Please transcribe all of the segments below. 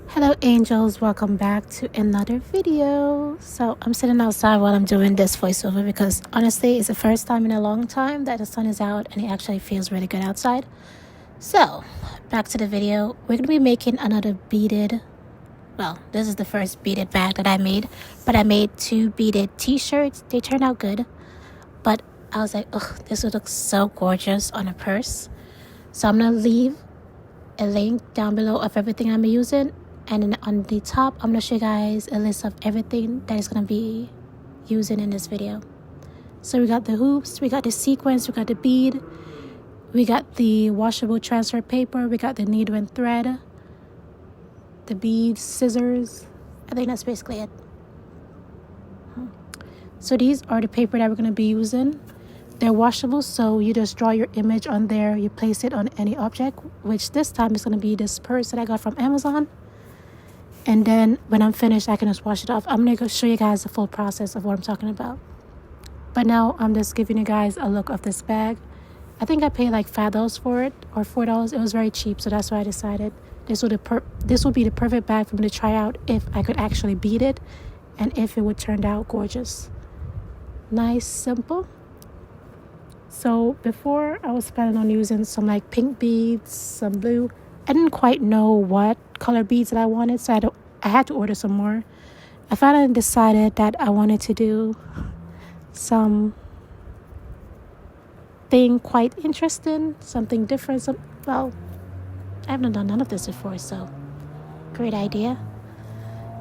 Hello angels, welcome back to another video. So I'm sitting outside while I'm doing this voiceover because honestly it's the first time in a long time that the sun is out and it actually feels really good outside. So back to the video. We're going to be making another beaded, well, this is the first beaded bag that I made, but I made 2 beaded t-shirts. They turned out good, but I was like, ugh, this would look so gorgeous on a purse. So I'm going to leave a link down below of everything I'm using, and then on the top I'm going to show you guys a list of everything that is going to be using in this video. So we got the hoops, we got the sequins, we got the bead, we got the washable transfer paper, we got the needle and thread, the beads, scissors. I think that's basically it. So these are the paper that we're going to be using. They're washable, so you just draw your image on there, you place it on any object, which this time is going to be this purse that I got from Amazon. And then when I'm finished, I can just wash it off. I'm going to show you guys the full process of what I'm talking about. But now I'm just giving you guys a look of this bag. I think I paid like $5 for it, or $4. It was very cheap, so that's why I decided this would be the perfect bag for me to try out if I could actually beat it and if it would turn out gorgeous. Nice, simple. So before I was planning on using some like pink beads, some blue. I didn't quite know what color beads that I wanted, so I had to order some more. I finally decided that I wanted to do something quite interesting, something different. Well, I haven't done none of this before, so great idea.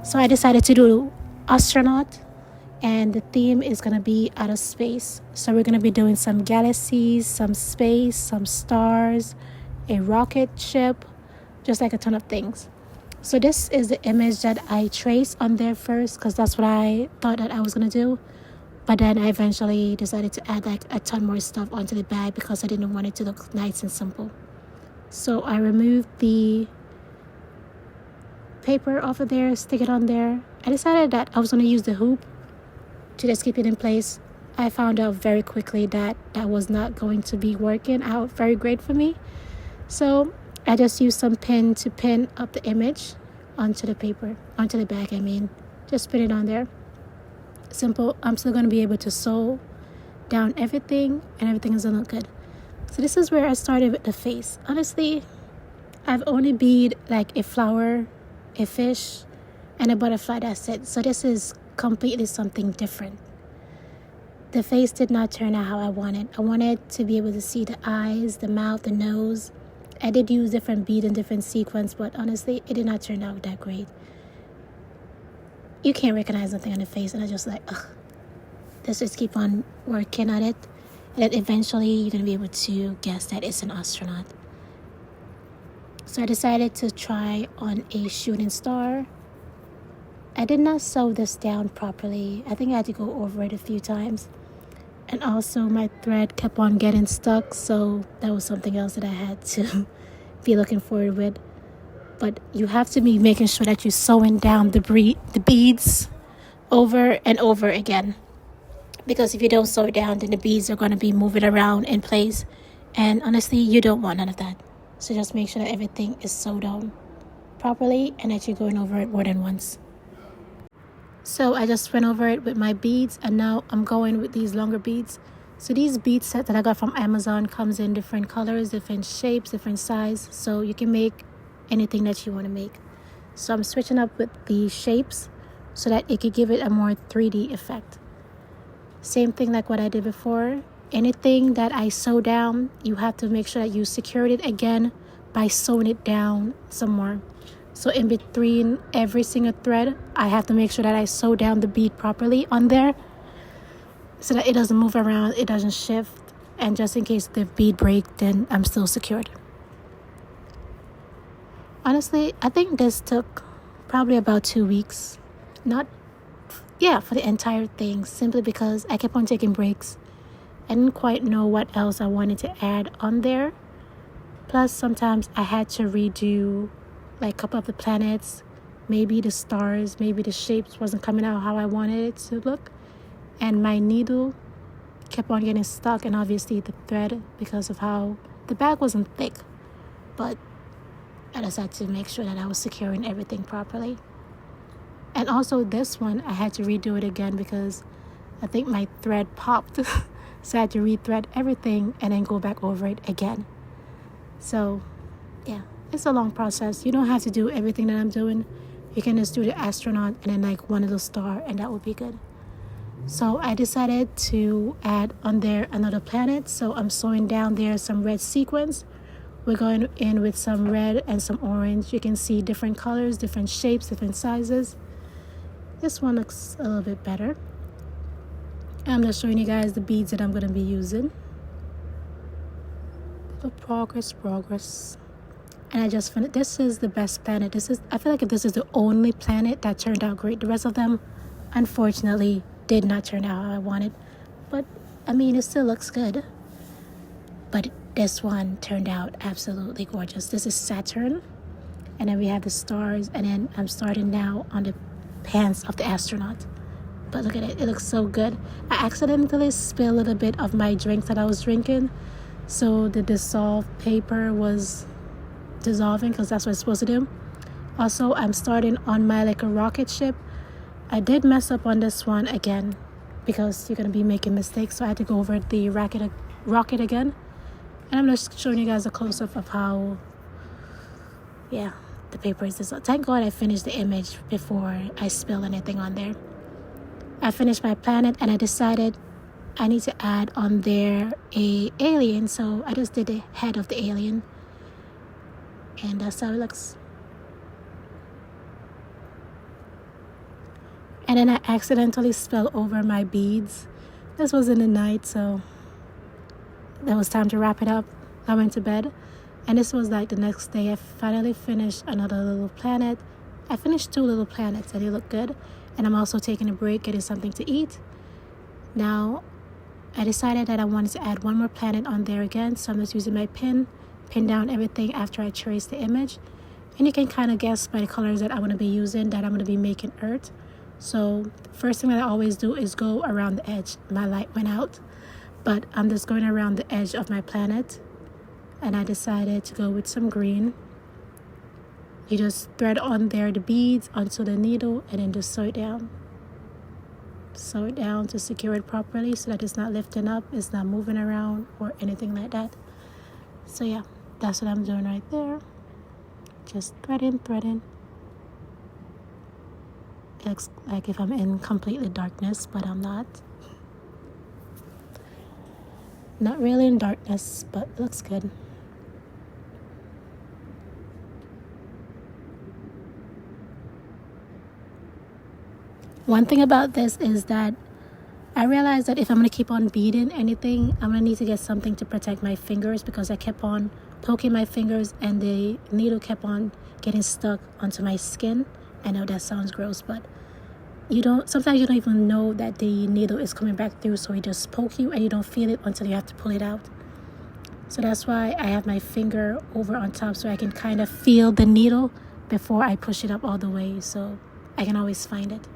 So I decided to do Astronaut, and the theme is going to be out of space. So we're going to be doing some galaxies, some space, some stars, a rocket ship, just like a ton of things. So this is the image that I traced on there first because that's what I thought that I was going to do. But then I eventually decided to add like a ton more stuff onto the bag because I didn't want it to look nice and simple. So I removed the paper off of there, stick it on there. I decided that I was going to use the hoop to just keep it in place. I found out very quickly that that was not going to be working out very great for me. So I just used some pin to pin up the image onto the paper, onto the bag, just put it on there. Simple. I'm still going to be able to sew down everything and everything is going to look good. So this is where I started with the face. Honestly, I've only bead like a flower, a fish, and a butterfly, that's it. So this is completely something different. The face did not turn out how I wanted. I wanted to be able to see the eyes, the mouth, the nose. I did use different bead and different sequins, but honestly, it did not turn out that great. You can't recognize something on the face, and I just like, ugh. Let's just keep on working at it, and then eventually you're going to be able to guess that it's an astronaut. So I decided to try on a shooting star. I did not sew this down properly. I think I had to go over it a few times. And also my thread kept on getting stuck, so that was something else that I had to be looking forward with. But you have to be making sure that you're sewing down the beads over and over again. Because if you don't sew it down, then the beads are going to be moving around in place. And honestly, you don't want none of that. So just make sure that everything is sewed down properly and that you're going over it more than once. So I just went over it with my beads, and now I'm going with these longer beads. So these bead set that I got from Amazon comes in different colors, different shapes, different size. So you can make anything that you want to make. So I'm switching up with the shapes so that it could give it a more 3D effect. Same thing like what I did before. Anything that I sew down, you have to make sure that you secured it again by sewing it down some more. So in between every single thread, I have to make sure that I sew down the bead properly on there so that it doesn't move around, it doesn't shift, and just in case the bead breaks, then I'm still secured. Honestly, I think this took probably about 2 weeks. For the entire thing, simply because I kept on taking breaks. I didn't quite know what else I wanted to add on there. Plus, sometimes I had to redo like a couple of the planets, maybe the stars, maybe the shapes wasn't coming out how I wanted it to look. And my needle kept on getting stuck, and obviously the thread, because of how the bag wasn't thick. But I just had to make sure that I was securing everything properly. And also this one, I had to redo it again because I think my thread popped. So I had to rethread everything and then go back over it again. So yeah, it's a long process. You don't have to do everything that I'm doing. You can just do the astronaut and then like one little star, and that would be good. So I decided to add on there another planet. So I'm sewing down there some red sequins. We're going in with some red and some orange. You can see different colors, different shapes, different sizes. This one looks a little bit better. I'm just showing you guys the beads that I'm going to be using. The progress. And I just finished. This is the best planet. I feel like this is the only planet that turned out great. The rest of them, unfortunately, did not turn out how I wanted. But, I mean, it still looks good. But this one turned out absolutely gorgeous. This is Saturn. And then we have the stars. And then I'm starting now on the pants of the astronaut. But look at it. It looks so good. I accidentally spilled a little bit of my drink that I was drinking. So the dissolved paper was dissolving because that's what it's supposed to do. Also, I'm starting on my like a rocket ship. I did mess up on this one again because you're going to be making mistakes. So I had to go over the rocket again. And I'm just showing you guys a close-up of how, yeah, the paper is dissolved. Thank God I finished the image before I spill anything on there. I finished my planet and I decided I need to add on there a alien. So I just did the head of the alien. And that's how it looks. And then I accidentally spilled over my beads. This was in the night, so that was time to wrap it up. I went to bed. And this was like the next day. I finally finished another little planet. I finished 2 little planets and they look good. And I'm also taking a break, getting something to eat. Now, I decided that I wanted to add one more planet on there again. So I'm just using my pin down everything after I trace the image. And you can kind of guess by the colors that I'm going to be using that I'm going to be making earth. So first thing that I always do is go around the edge. My light went out, but I'm just going around the edge of my planet. And I decided to go with some green. You just thread on there the beads onto the needle and then just sew it down. Sew it down to secure it properly so that it's not lifting up, it's not moving around or anything like that. So yeah, that's what I'm doing right there. Just threading. It looks like if I'm in completely darkness, but I'm not. Not really in darkness, but it looks good. One thing about this is that I realized that if I'm going to keep on beading anything, I'm going to need to get something to protect my fingers because I kept on poking my fingers and the needle kept on getting stuck onto my skin. I know that sounds gross, but sometimes you don't even know that the needle is coming back through, so it just poke you and you don't feel it until you have to pull it out. So that's why I have my finger over on top so I can kind of feel the needle before I push it up all the way so I can always find it.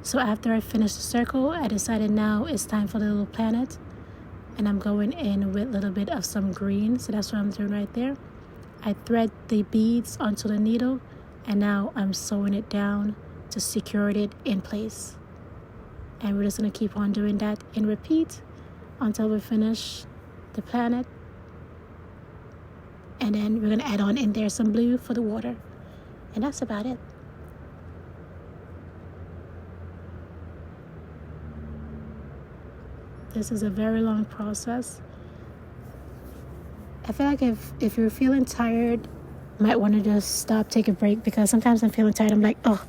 So after I finished the circle, I decided now it's time for the little planet. And I'm going in with a little bit of some green. So that's what I'm doing right there. I thread the beads onto the needle. And now I'm sewing it down to secure it in place. And we're just going to keep on doing that and repeat until we finish the planet. And then we're going to add on in there some blue for the water. And that's about it. This is a very long process. I feel like if you're feeling tired, you might want to just stop, take a break, because sometimes I'm feeling tired. I'm like, oh,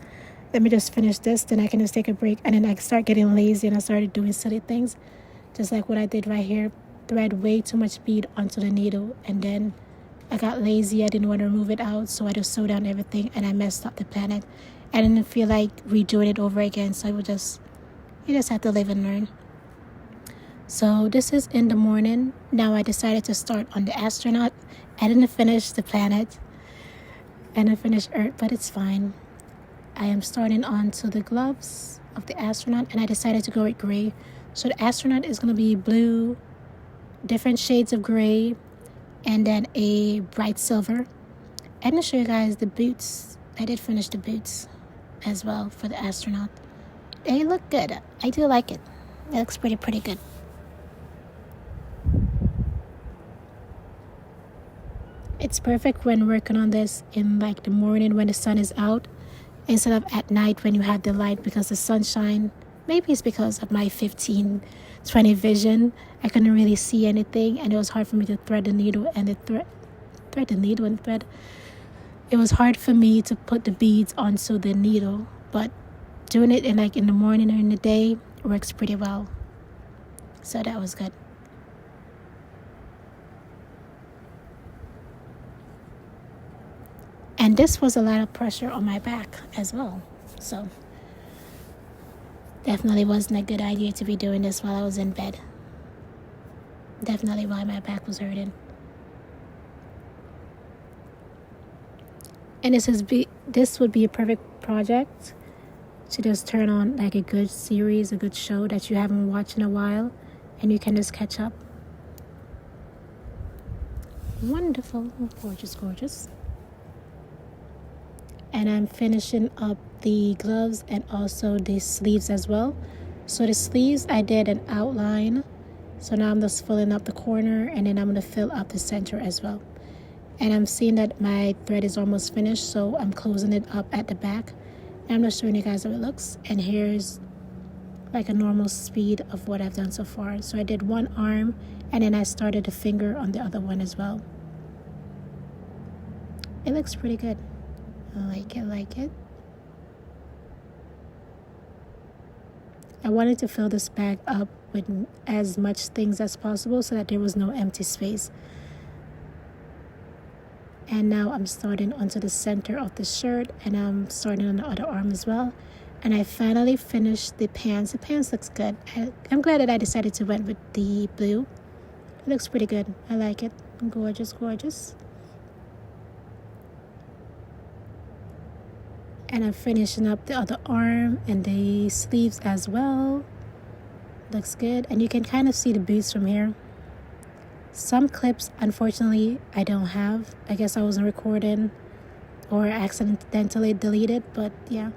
let me just finish this, then I can just take a break. And then I start getting lazy and I started doing silly things. Just like what I did right here. Thread way too much bead onto the needle. And then I got lazy. I didn't want to remove it out. So I just sewed down everything and I messed up the planet. I didn't feel like redoing it over again. So you just have to live and learn. So this is in the morning. Now I decided to start on the astronaut. I didn't finish the planet. I didn't finish Earth, but it's fine. I am starting on to the gloves of the astronaut, and I decided to go with gray. So the astronaut is going to be blue, different shades of gray, and then a bright silver. I didn't show you guys the boots. I did finish the boots as well for the astronaut. They look good. I do like it. It looks pretty good. It's perfect when working on this in like the morning when the sun is out instead of at night when you have the light, because the sunshine, maybe it's because of my 15/20 vision, I couldn't really see anything, and it was hard for me to thread the needle and the thread. It was hard for me to put the beads onto the needle, but doing it in the morning or in the day works pretty well. So that was good. And this was a lot of pressure on my back as well. So definitely wasn't a good idea to be doing this while I was in bed. Definitely why my back was hurting. And this would be a perfect project to just turn on like a good series, a good show that you haven't watched in a while, and you can just catch up. Wonderful. Gorgeous. And I'm finishing up the gloves and also the sleeves as well. So the sleeves, I did an outline. So now I'm just filling up the corner, and then I'm going to fill up the center as well. And I'm seeing that my thread is almost finished, so I'm closing it up at the back. And I'm just showing you guys how it looks. And here's like a normal speed of what I've done so far. So I did one arm, and then I started a finger on the other one as well. It looks pretty good. I like it. I wanted to fill this bag up with as much things as possible so that there was no empty space. And now I'm starting onto the center of the shirt, and I'm starting on the other arm as well. And I finally finished the pants. The pants looks good. I'm glad that I decided to went with the blue. It looks pretty good. I like it. Gorgeous. And I'm finishing up the other arm and the sleeves as well. Looks good. And you can kind of see the boots from here. Some clips, unfortunately, I don't have. I guess I wasn't recording or accidentally deleted, but yeah.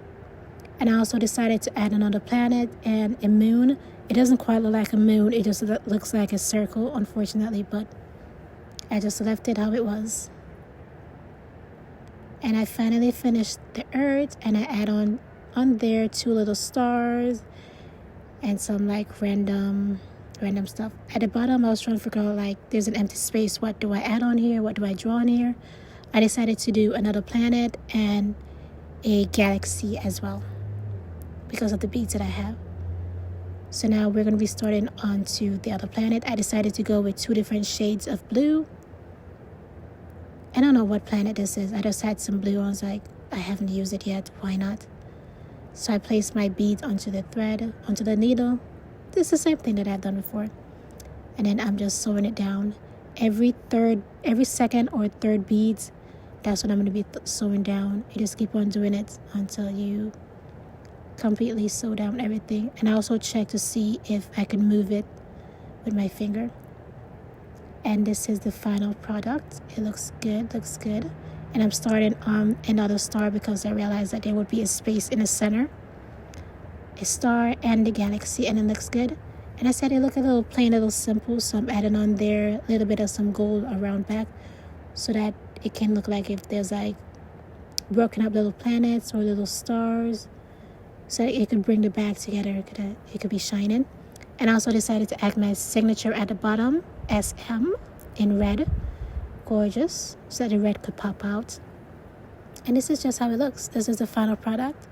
And I also decided to add another planet and a moon. It doesn't quite look like a moon. It just looks like a circle, unfortunately, but I just left it how it was. And I finally finished the earth, and I add on there 2 little stars and some like random stuff. At the bottom, I was trying to figure out like there's an empty space. What do I add on here? What do I draw on here? I decided to do another planet and a galaxy as well because of the beads that I have. So now we're going to be starting onto the other planet. I decided to go with 2 different shades of blue. I don't know what planet this is. I just had some blue on. I was like, I haven't used it yet. Why not? So I placed my beads onto the thread, onto the needle. This is the same thing that I've done before. And then I'm just sewing it down. Every second or third beads, that's what I'm going to be sewing down. You just keep on doing it until you completely sew down everything. And I also check to see if I can move it with my finger. And this is the final product. It looks good. And I'm starting on another star because I realized that there would be a space in the center. A star and the galaxy, and it looks good. And I said it look a little plain, a little simple, so I'm adding on there a little bit of some gold around back so that it can look like if there's like broken up little planets or little stars, so that it could bring the bag together. It could be shining. And I also decided to add my signature at the bottom, SM, in red. Gorgeous, so that the red could pop out. And this is just how it looks. This is the final product.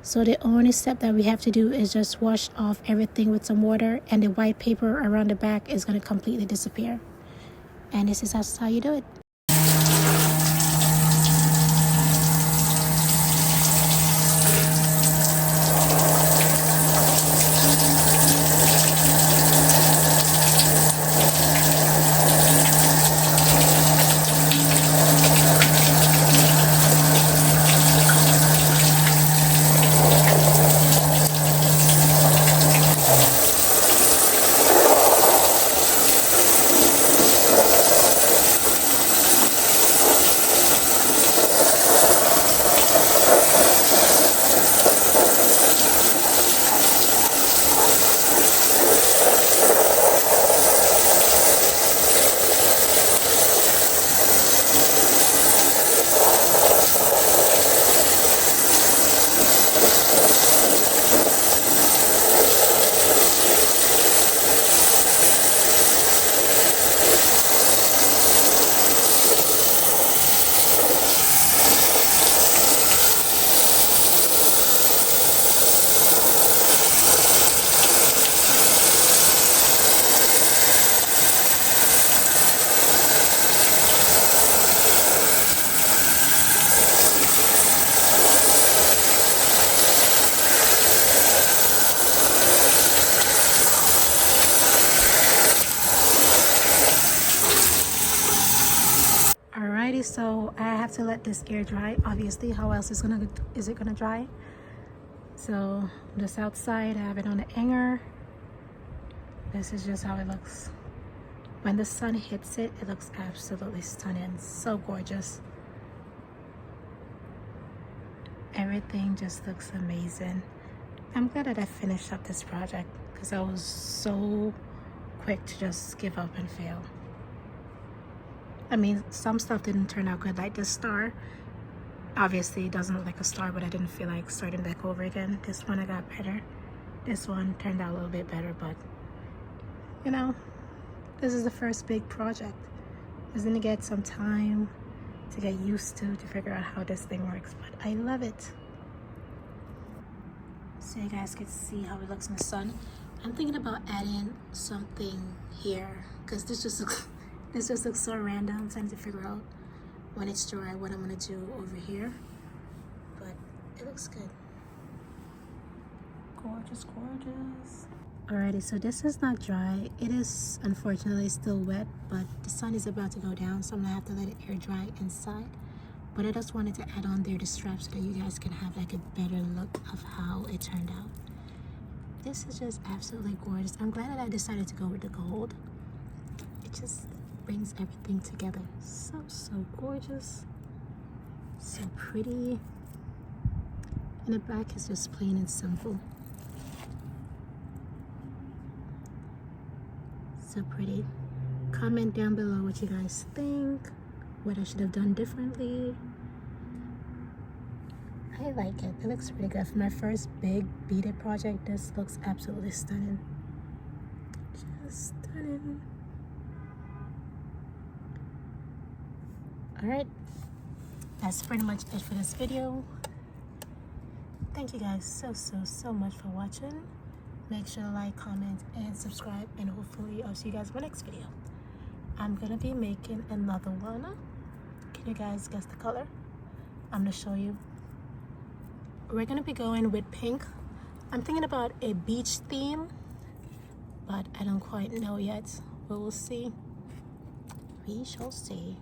So the only step that we have to do is just wash off everything with some water, and the white paper around the back is going to completely disappear. And this is how you do it. had to let this air dry. Obviously, how else is it gonna dry? So this outside, I have it on the hanger. This is just how it looks. When the sun hits it, it looks absolutely stunning. So gorgeous. Everything just looks amazing. I'm glad that I finished up this project because I was so quick to just give up and fail. I mean, some stuff didn't turn out good, like this star. Obviously, it doesn't look like a star, but I didn't feel like starting back over again. This one I got better. This one turned out a little bit better, but you know, this is the first big project. It's gonna get some time to get used to figure out how this thing works, but I love it. So you guys can see how it looks in the sun. I'm thinking about adding something here because this just looks so random. I'm trying to figure out when it's dry what I'm gonna do over here, but it looks good. Gorgeous, gorgeous. Alrighty, so this is not dry. It is unfortunately still wet, but the sun is about to go down, so I'm gonna have to let it air dry inside. But I just wanted to add on there the strap so that you guys can have like a better look of how it turned out. This is just absolutely gorgeous. I'm glad that I decided to go with the gold. It just brings everything together. So gorgeous, so pretty. And the back is just plain and simple. So pretty. Comment down below what you guys think, what I should have done differently. I like it. It looks pretty good. For my first big beaded project, this looks absolutely stunning. Just stunning. Alright, that's pretty much it for this video. Thank you guys so much for watching. Make sure to like, comment, and subscribe, and hopefully I'll see you guys in my next video. I'm gonna be making another one. Can you guys guess the color? I'm gonna show you. We're gonna be going with pink. I'm thinking about a beach theme, but I don't quite know yet. But we'll see. We shall see.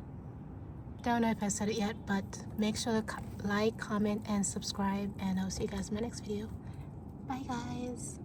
Don't know if I said it yet, but make sure to like, comment, and subscribe, and I'll see you guys in my next video. Bye guys.